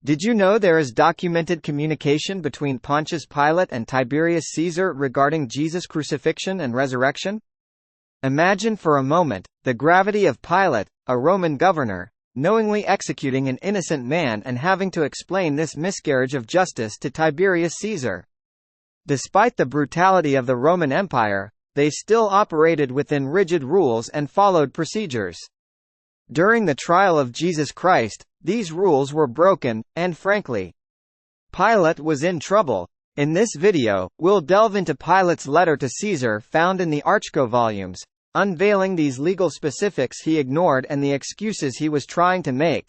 Did you know there is documented communication between Pontius Pilate and Tiberius Caesar regarding Jesus' crucifixion and resurrection? Imagine for a moment the gravity of Pilate, a Roman governor, knowingly executing an innocent man and having to explain this miscarriage of justice to Tiberius Caesar. Despite the brutality of the Roman Empire, they still operated within rigid rules and followed procedures. During the trial of Jesus Christ, these rules were broken, and frankly, Pilate was in trouble. In this video, we'll delve into Pilate's letter to Caesar found in the Archko volumes, unveiling these legal specifics he ignored and the excuses he was trying to make.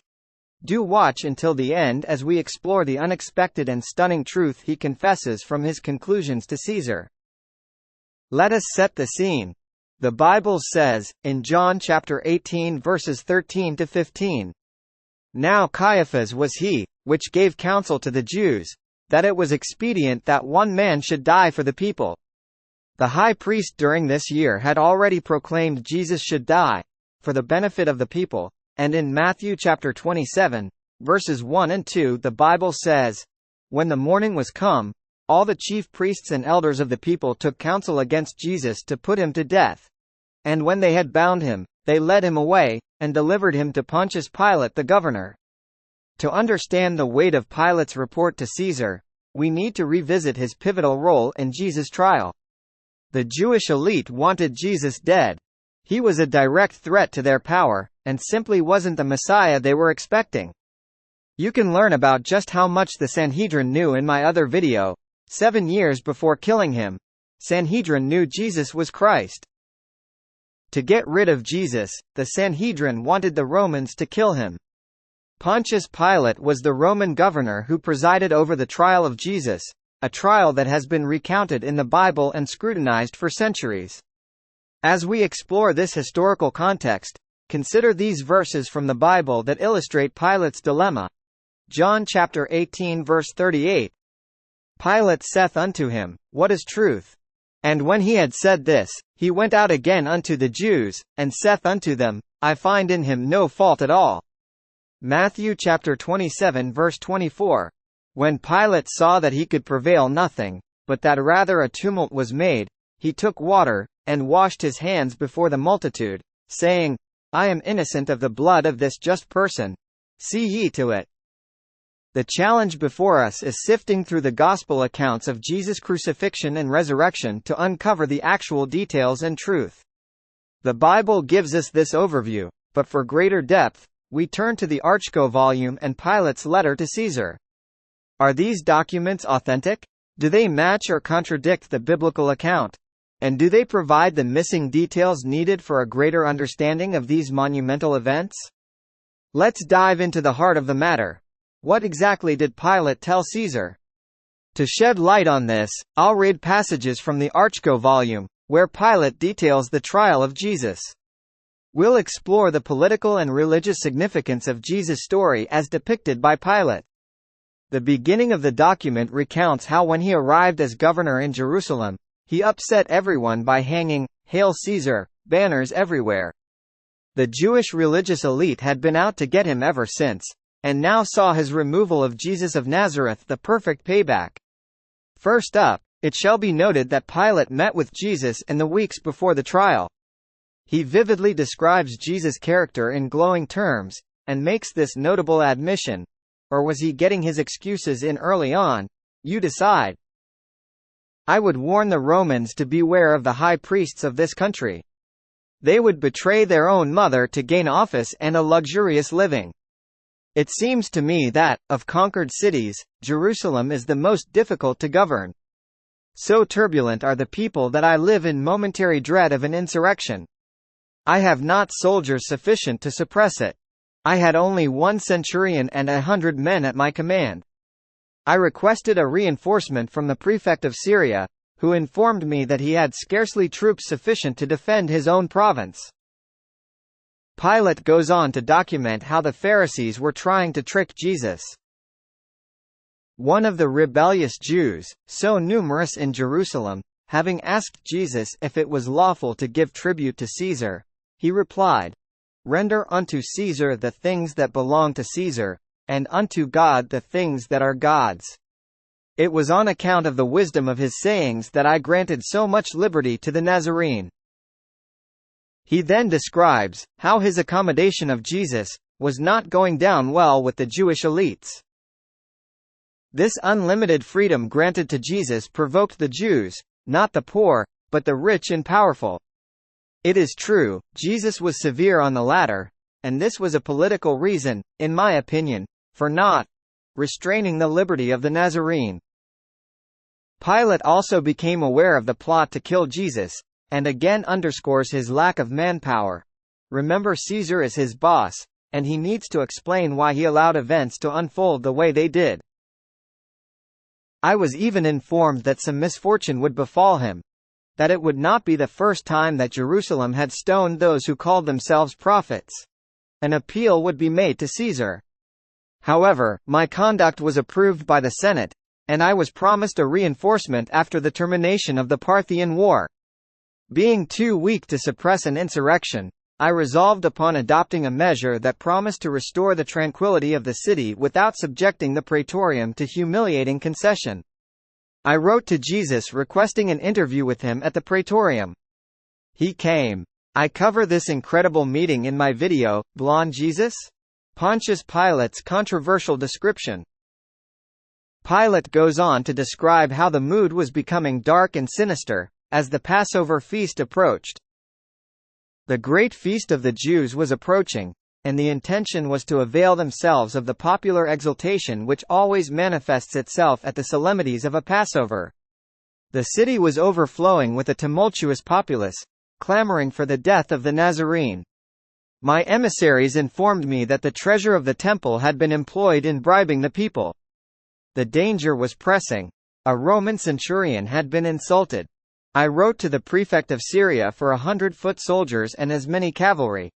Do watch until the end as we explore the unexpected and stunning truth he confesses from his conclusions to Caesar. Let us set the scene. The Bible says, in John chapter 18 verses 13 to 15, "Now Caiaphas was he, which gave counsel to the Jews, that it was expedient that one man should die for the people. The high priest during this year had already proclaimed Jesus should die, for the benefit of the people." And in Matthew chapter 27, verses 1 and 2 the Bible says, "When the morning was come, all the chief priests and elders of the people took counsel against Jesus to put him to death. And when they had bound him, they led him away, and delivered him to Pontius Pilate the governor." To understand the weight of Pilate's report to Caesar, we need to revisit his pivotal role in Jesus' trial. The Jewish elite wanted Jesus dead. He was a direct threat to their power, and simply wasn't the Messiah they were expecting. You can learn about just how much the Sanhedrin knew in my other video. 7 years before killing him, Sanhedrin knew Jesus was Christ. To get rid of Jesus, the Sanhedrin wanted the Romans to kill him. Pontius Pilate was the Roman governor who presided over the trial of Jesus, a trial that has been recounted in the Bible and scrutinized for centuries. As we explore this historical context, consider these verses from the Bible that illustrate Pilate's dilemma. John chapter 18 verse 38. "Pilate saith unto him, What is truth? And when he had said this, he went out again unto the Jews, and saith unto them, I find in him no fault at all." Matthew chapter 27 verse 24. "When Pilate saw that he could prevail nothing, but that rather a tumult was made, he took water, and washed his hands before the multitude, saying, I am innocent of the blood of this just person. See ye to it." The challenge before us is sifting through the gospel accounts of Jesus' crucifixion and resurrection to uncover the actual details and truth. The Bible gives us this overview, but for greater depth, we turn to the Archko volume and Pilate's letter to Caesar. Are these documents authentic? Do they match or contradict the biblical account? And do they provide the missing details needed for a greater understanding of these monumental events? Let's dive into the heart of the matter. What exactly did Pilate tell Caesar? To shed light on this, I'll read passages from the Archko volume, where Pilate details the trial of Jesus. We'll explore the political and religious significance of Jesus' story as depicted by Pilate. The beginning of the document recounts how when he arrived as governor in Jerusalem, he upset everyone by hanging, "Hail Caesar," banners everywhere. The Jewish religious elite had been out to get him ever since, and now saw his removal of Jesus of Nazareth the perfect payback. First up, it shall be noted that Pilate met with Jesus in the weeks before the trial. He vividly describes Jesus' character in glowing terms, and makes this notable admission. Or was he getting his excuses in early on? You decide. "I would warn the Romans to beware of the high priests of this country. They would betray their own mother to gain office and a luxurious living. It seems to me that, of conquered cities, Jerusalem is the most difficult to govern. So turbulent are the people that I live in momentary dread of an insurrection. I have not soldiers sufficient to suppress it. I had only 1 centurion and 100 men at my command. I requested a reinforcement from the prefect of Syria, who informed me that he had scarcely troops sufficient to defend his own province." Pilate goes on to document how the Pharisees were trying to trick Jesus. One of the rebellious Jews, so numerous in Jerusalem, having asked Jesus if it was lawful to give tribute to Caesar, he replied, "Render unto Caesar the things that belong to Caesar, and unto God the things that are God's. It was on account of the wisdom of his sayings that I granted so much liberty to the Nazarene." He then describes how his accommodation of Jesus was not going down well with the Jewish elites. This unlimited freedom granted to Jesus provoked the Jews, not the poor, but the rich and powerful. It is true, Jesus was severe on the latter, and this was a political reason, in my opinion, for not restraining the liberty of the Nazarene. Pilate also became aware of the plot to kill Jesus, and again underscores his lack of manpower. Remember, Caesar is his boss, and he needs to explain why he allowed events to unfold the way they did. I was even informed that some misfortune would befall him, that it would not be the first time that Jerusalem had stoned those who called themselves prophets. An appeal would be made to Caesar. However, my conduct was approved by the Senate, and I was promised a reinforcement after the termination of the Parthian War. Being too weak to suppress an insurrection, I resolved upon adopting a measure that promised to restore the tranquility of the city without subjecting the praetorium to humiliating concession. I wrote to Jesus requesting an interview with him at the praetorium. He came. I cover this incredible meeting in my video, Blonde Jesus? Pontius Pilate's controversial description. Pilate goes on to describe how the mood was becoming dark and sinister as the Passover feast approached. The great feast of the Jews was approaching, and the intention was to avail themselves of the popular exultation which always manifests itself at the solemnities of a Passover. The city was overflowing with a tumultuous populace, clamoring for the death of the Nazarene. My emissaries informed me that the treasure of the temple had been employed in bribing the people. The danger was pressing. A Roman centurion had been insulted. I wrote to the prefect of Syria for 100 foot soldiers and as many cavalry.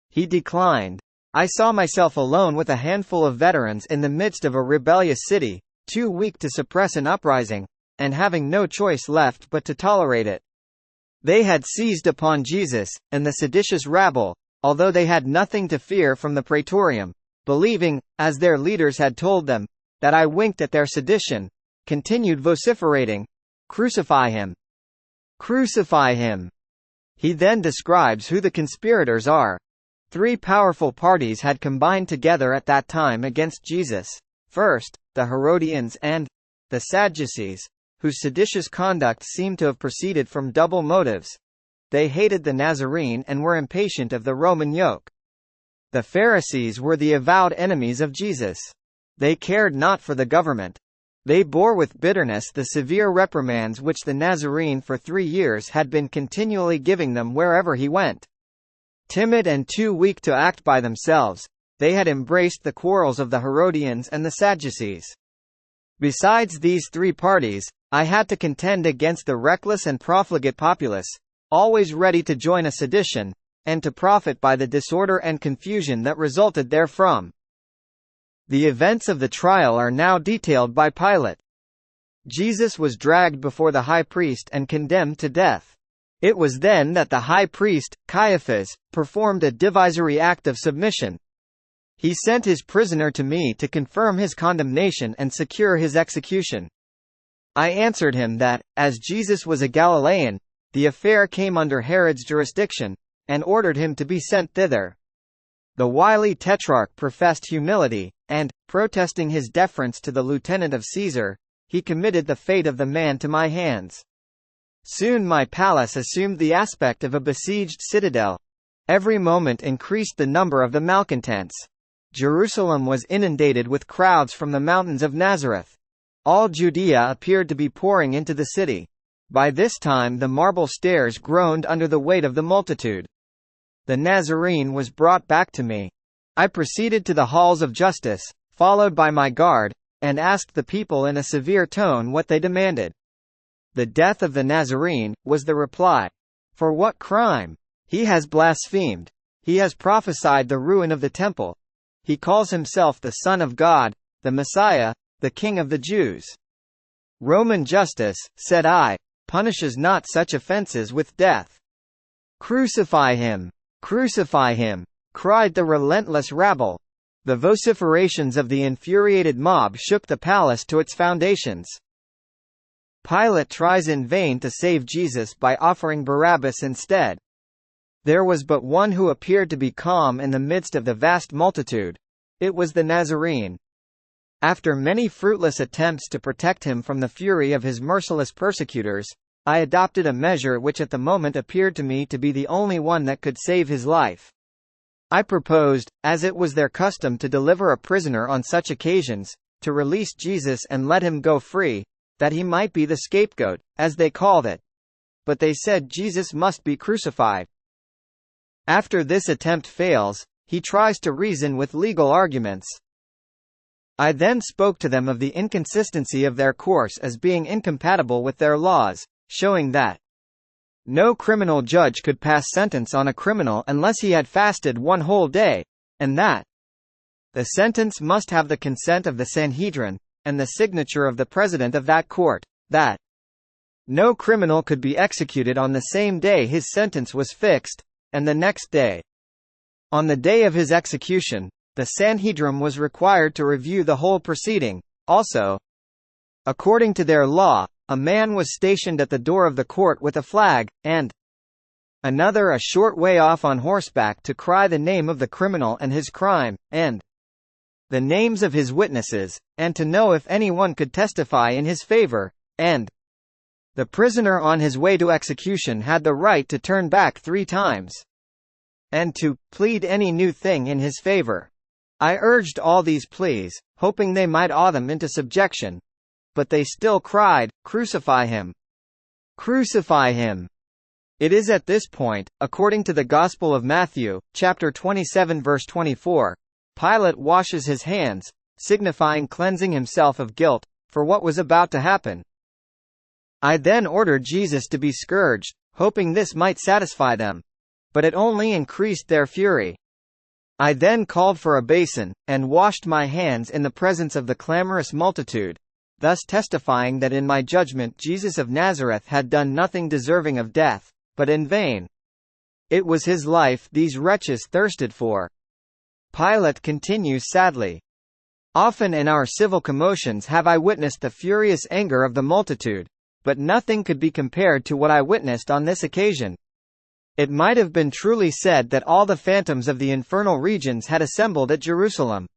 He declined. I saw myself alone with a handful of veterans in the midst of a rebellious city, too weak to suppress an uprising, and having no choice left but to tolerate it. They had seized upon Jesus, and the seditious rabble, although they had nothing to fear from the praetorium, believing, as their leaders had told them, that I winked at their sedition, continued vociferating, "Crucify him! Crucify him!" He then describes who the conspirators are. 3 powerful parties had combined together at that time against Jesus. First, the Herodians and the Sadducees, whose seditious conduct seemed to have proceeded from double motives. They hated the Nazarene and were impatient of the Roman yoke. The Pharisees were the avowed enemies of Jesus. They cared not for the government. They bore with bitterness the severe reprimands which the Nazarene for 3 years had been continually giving them wherever he went. Timid and too weak to act by themselves, they had embraced the quarrels of the Herodians and the Sadducees. Besides these 3 parties, I had to contend against the reckless and profligate populace, always ready to join a sedition, and to profit by the disorder and confusion that resulted therefrom. The events of the trial are now detailed by Pilate. Jesus was dragged before the high priest and condemned to death. It was then that the high priest, Caiaphas, performed a divisory act of submission. He sent his prisoner to me to confirm his condemnation and secure his execution. I answered him that, as Jesus was a Galilean, the affair came under Herod's jurisdiction, and ordered him to be sent thither. The wily tetrarch professed humility, and, protesting his deference to the lieutenant of Caesar, he committed the fate of the man to my hands. Soon my palace assumed the aspect of a besieged citadel. Every moment increased the number of the malcontents. Jerusalem was inundated with crowds from the mountains of Nazareth. All Judea appeared to be pouring into the city. By this time the marble stairs groaned under the weight of the multitude. The Nazarene was brought back to me. I proceeded to the halls of justice, followed by my guard, and asked the people in a severe tone what they demanded. "The death of the Nazarene," was the reply. "For what crime? He has blasphemed. He has prophesied the ruin of the temple. He calls himself the Son of God, the Messiah, the King of the Jews." "Roman justice," said I, "punishes not such offenses with death." "Crucify him! Crucify him!" cried the relentless rabble. The vociferations of the infuriated mob shook the palace to its foundations. Pilate tries in vain to save Jesus by offering Barabbas instead. There was but one who appeared to be calm in the midst of the vast multitude. It was the Nazarene. After many fruitless attempts to protect him from the fury of his merciless persecutors, I adopted a measure which at the moment appeared to me to be the only one that could save his life. I proposed, as it was their custom to deliver a prisoner on such occasions, to release Jesus and let him go free, that he might be the scapegoat, as they called it. But they said Jesus must be crucified. After this attempt fails, he tries to reason with legal arguments. I then spoke to them of the inconsistency of their course as being incompatible with their laws, showing that no criminal judge could pass sentence on a criminal unless he had fasted one whole day, and that the sentence must have the consent of the Sanhedrin, and the signature of the president of that court, that no criminal could be executed on the same day his sentence was fixed, and the next day. On the day of his execution, the Sanhedrin was required to review the whole proceeding. Also, according to their law, a man was stationed at the door of the court with a flag, and another a short way off on horseback to cry the name of the criminal and his crime, and the names of his witnesses, and to know if anyone could testify in his favor, and the prisoner on his way to execution had the right to turn back 3 times, and to plead any new thing in his favor. I urged all these pleas, hoping they might awe them into subjection. But they still cried, "Crucify him! Crucify him!" It is at this point, according to the Gospel of Matthew, chapter 27 verse 24, Pilate washes his hands, signifying cleansing himself of guilt, for what was about to happen. I then ordered Jesus to be scourged, hoping this might satisfy them. But it only increased their fury. I then called for a basin, and washed my hands in the presence of the clamorous multitude, thus testifying that in my judgment Jesus of Nazareth had done nothing deserving of death, but in vain. It was his life these wretches thirsted for. Pilate continues sadly. Often in our civil commotions have I witnessed the furious anger of the multitude, but nothing could be compared to what I witnessed on this occasion. It might have been truly said that all the phantoms of the infernal regions had assembled at Jerusalem.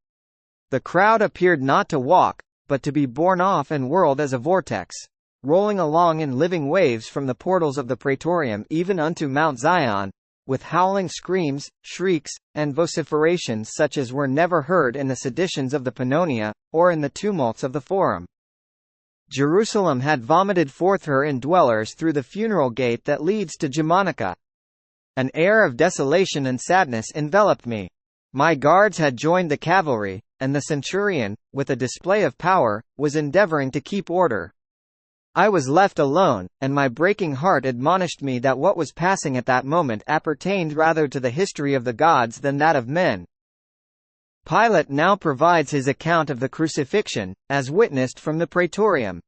The crowd appeared not to walk, but to be borne off and whirled as a vortex, rolling along in living waves from the portals of the Praetorium even unto Mount Zion, with howling screams, shrieks, and vociferations such as were never heard in the seditions of the Pannonia, or in the tumults of the Forum. Jerusalem had vomited forth her indwellers through the funeral gate that leads to Germanica. An air of desolation and sadness enveloped me. My guards had joined the cavalry, and the centurion, with a display of power, was endeavoring to keep order. I was left alone, and my breaking heart admonished me that what was passing at that moment appertained rather to the history of the gods than that of men. Pilate now provides his account of the crucifixion, as witnessed from the Praetorium.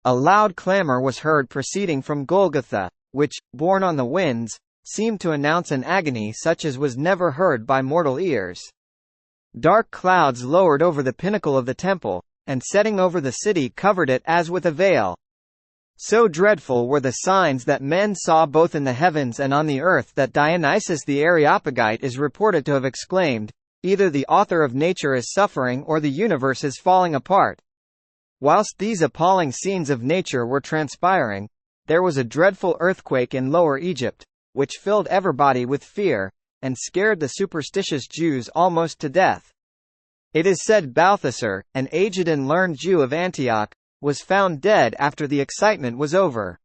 A loud clamor was heard proceeding from Golgotha, which, borne on the winds, seemed to announce an agony such as was never heard by mortal ears. Dark clouds lowered over the pinnacle of the temple, and setting over the city covered it as with a veil. So dreadful were the signs that men saw both in the heavens and on the earth that Dionysius the Areopagite is reported to have exclaimed, "Either the author of nature is suffering or the universe is falling apart." Whilst these appalling scenes of nature were transpiring, there was a dreadful earthquake in Lower Egypt, which filled everybody with fear, and scared the superstitious Jews almost to death. It is said Balthasar, an aged and learned Jew of Antioch, was found dead after the excitement was over.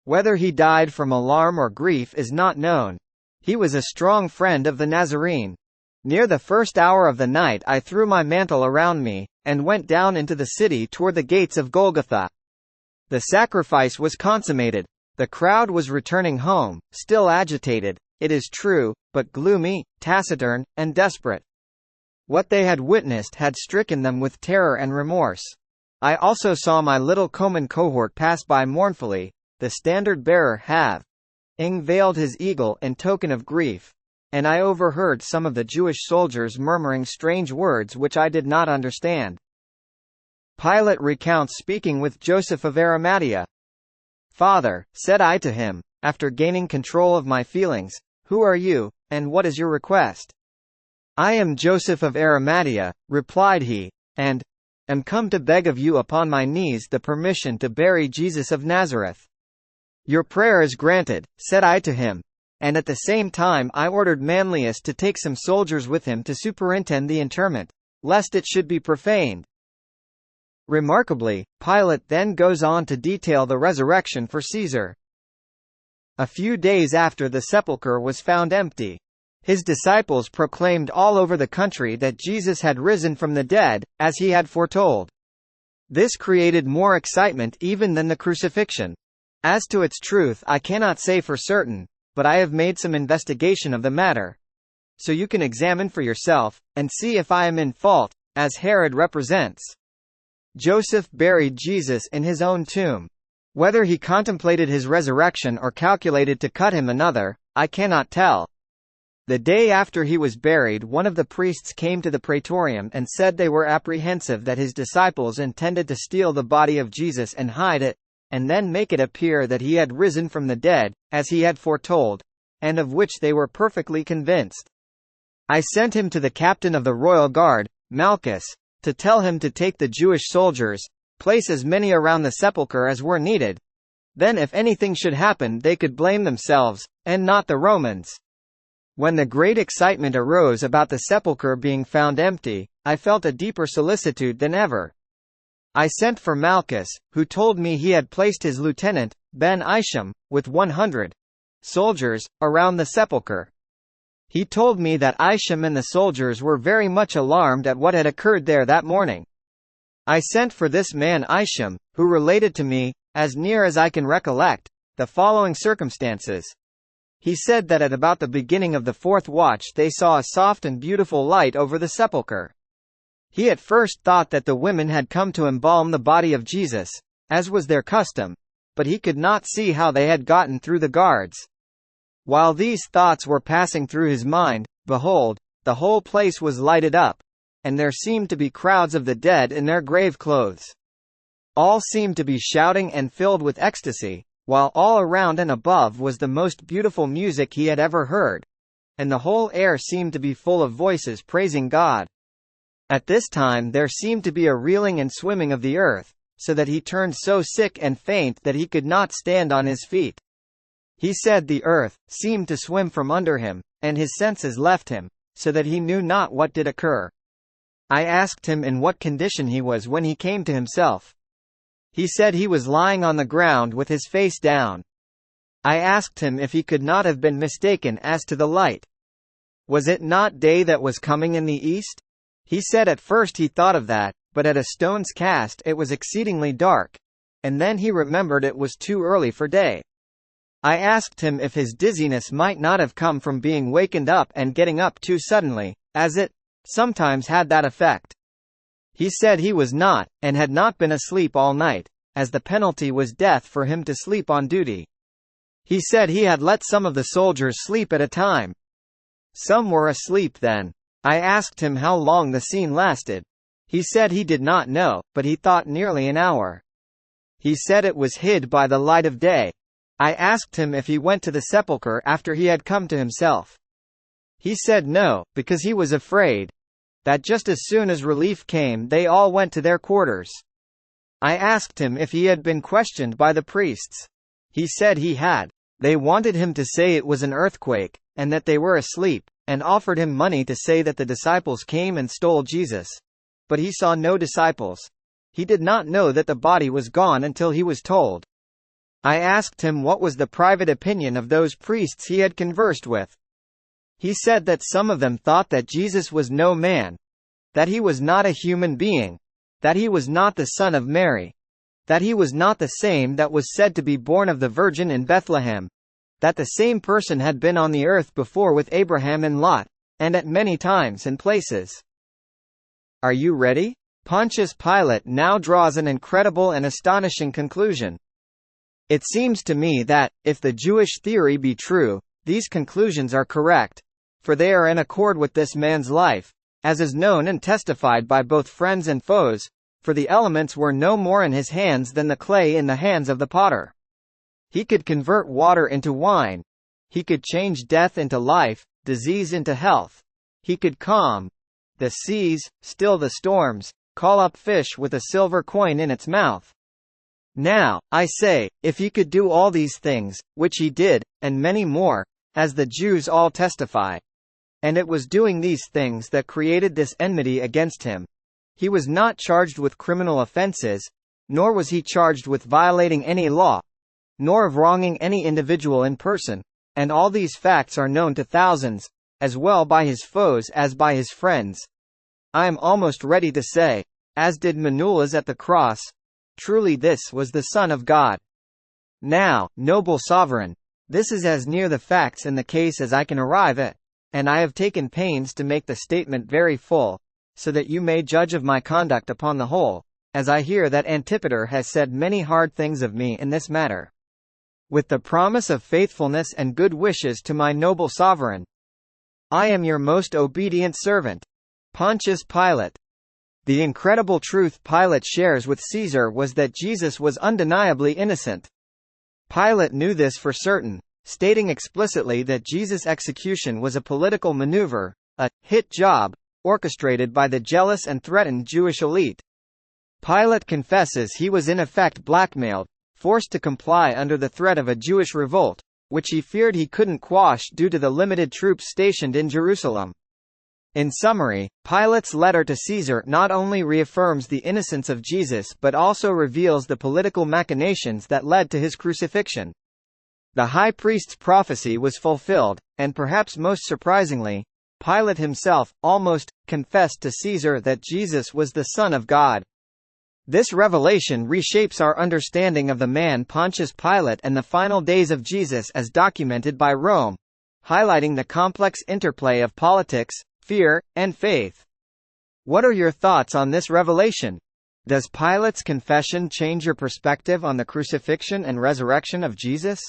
Whether he died from alarm or grief is not known. He was a strong friend of the Nazarene. Near the first hour of the night I threw my mantle around me, and went down into the city toward the gates of Golgotha. The sacrifice was consummated. The crowd was returning home, still agitated, it is true, but gloomy, taciturn, and desperate. What they had witnessed had stricken them with terror and remorse. I also saw my little Coman cohort pass by mournfully, the standard-bearer having veiled his eagle in token of grief. and I overheard some of the Jewish soldiers murmuring strange words which I did not understand. Pilate recounts speaking with Joseph of Arimathea. "Father," said I to him, after gaining control of my feelings, "who are you, and what is your request?" "I am Joseph of Arimathea," replied he, "and am come to beg of you upon my knees the permission to bury Jesus of Nazareth." "Your prayer is granted," said I to him, and at the same time I ordered Manlius to take some soldiers with him to superintend the interment, lest it should be profaned. Remarkably, Pilate then goes on to detail the resurrection for Caesar. A few days after the sepulchre was found empty, his disciples proclaimed all over the country that Jesus had risen from the dead, as he had foretold. This created more excitement even than the crucifixion. As to its truth I cannot say for certain, but I have made some investigation of the matter. So you can examine for yourself, and see if I am in fault, as Herod represents. Joseph buried Jesus in his own tomb. Whether he contemplated his resurrection or calculated to cut him another, I cannot tell. The day after he was buried, one of the priests came to the praetorium and said they were apprehensive that his disciples intended to steal the body of Jesus and hide it, and then make it appear that he had risen from the dead, as he had foretold, and of which they were perfectly convinced. I sent him to the captain of the royal guard, Malchus, to tell him to take the Jewish soldiers, place as many around the sepulchre as were needed. Then if anything should happen they could blame themselves, and not the Romans. When the great excitement arose about the sepulchre being found empty, I felt a deeper solicitude than ever. I sent for Malchus, who told me he had placed his lieutenant, Ben Isham, with 100 soldiers, around the sepulchre. He told me that Isham and the soldiers were very much alarmed at what had occurred there that morning. I sent for this man Isham, who related to me, as near as I can recollect, the following circumstances. He said that at about the beginning of the 4th watch they saw a soft and beautiful light over the sepulchre. He at first thought that the women had come to embalm the body of Jesus, as was their custom, but he could not see how they had gotten through the guards. While these thoughts were passing through his mind, behold, the whole place was lighted up, and there seemed to be crowds of the dead in their grave clothes. All seemed to be shouting and filled with ecstasy, while all around and above was the most beautiful music he had ever heard, and the whole air seemed to be full of voices praising God. At this time there seemed to be a reeling and swimming of the earth, so that he turned so sick and faint that he could not stand on his feet. He said the earth seemed to swim from under him, and his senses left him, so that he knew not what did occur. I asked him in what condition he was when he came to himself. He said he was lying on the ground with his face down. I asked him if he could not have been mistaken as to the light. Was it not day that was coming in the east? He said at first he thought of that, but at a stone's cast it was exceedingly dark, and then he remembered it was too early for day. I asked him if his dizziness might not have come from being wakened up and getting up too suddenly, as it sometimes had that effect. He said he was not, and had not been asleep all night, as the penalty was death for him to sleep on duty. He said he had let some of the soldiers sleep at a time. Some were asleep then. I asked him how long the scene lasted. He said he did not know, but he thought nearly an hour. He said it was hid by the light of day. I asked him if he went to the sepulchre after he had come to himself. He said no, because he was afraid. That just as soon as relief came they all went to their quarters. I asked him if he had been questioned by the priests. He said he had. They wanted him to say it was an earthquake, and that they were asleep, and offered him money to say that the disciples came and stole Jesus. But he saw no disciples. He did not know that the body was gone until he was told. I asked him what was the private opinion of those priests he had conversed with. He said that some of them thought that Jesus was no man, that he was not a human being, that he was not the son of Mary, that he was not the same that was said to be born of the Virgin in Bethlehem, that the same person had been on the earth before with Abraham and Lot, and at many times and places. Are you ready? Pontius Pilate now draws an incredible and astonishing conclusion. It seems to me that, if the Jewish theory be true, these conclusions are correct. for they are in accord with this man's life, as is known and testified by both friends and foes, for the elements were no more in his hands than the clay in the hands of the potter. He could convert water into wine. He could change death into life, disease into health. He could calm the seas, still the storms, call up fish with a silver coin in its mouth. Now, I say, if he could do all these things, which he did, and many more, as the Jews all testify, and it was doing these things that created this enmity against him. He was not charged with criminal offenses, nor was he charged with violating any law, nor of wronging any individual in person, and all these facts are known to thousands, as well by his foes as by his friends. I am almost ready to say, as did Manula's at the cross, truly this was the Son of God. Now, noble sovereign, this is as near the facts in the case as I can arrive at, and I have taken pains to make the statement very full, so that you may judge of my conduct upon the whole, as I hear that Antipater has said many hard things of me in this matter. With the promise of faithfulness and good wishes to my noble sovereign, I am your most obedient servant, Pontius Pilate. The incredible truth Pilate shares with Caesar was that Jesus was undeniably innocent. Pilate knew this for certain, stating explicitly that Jesus' execution was a political maneuver, a hit job, orchestrated by the jealous and threatened Jewish elite. Pilate confesses he was in effect blackmailed, forced to comply under the threat of a Jewish revolt, which he feared he couldn't quash due to the limited troops stationed in Jerusalem. In summary, Pilate's letter to Caesar not only reaffirms the innocence of Jesus but also reveals the political machinations that led to his crucifixion. The high priest's prophecy was fulfilled, and perhaps most surprisingly, Pilate himself almost confessed to Caesar that Jesus was the Son of God. This revelation reshapes our understanding of the man Pontius Pilate and the final days of Jesus as documented by Rome, highlighting the complex interplay of politics, fear, and faith. What are your thoughts on this revelation? Does Pilate's confession change your perspective on the crucifixion and resurrection of Jesus?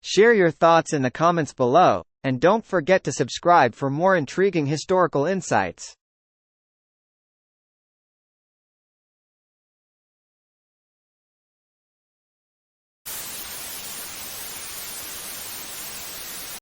Share your thoughts in the comments below, and don't forget to subscribe for more intriguing historical insights.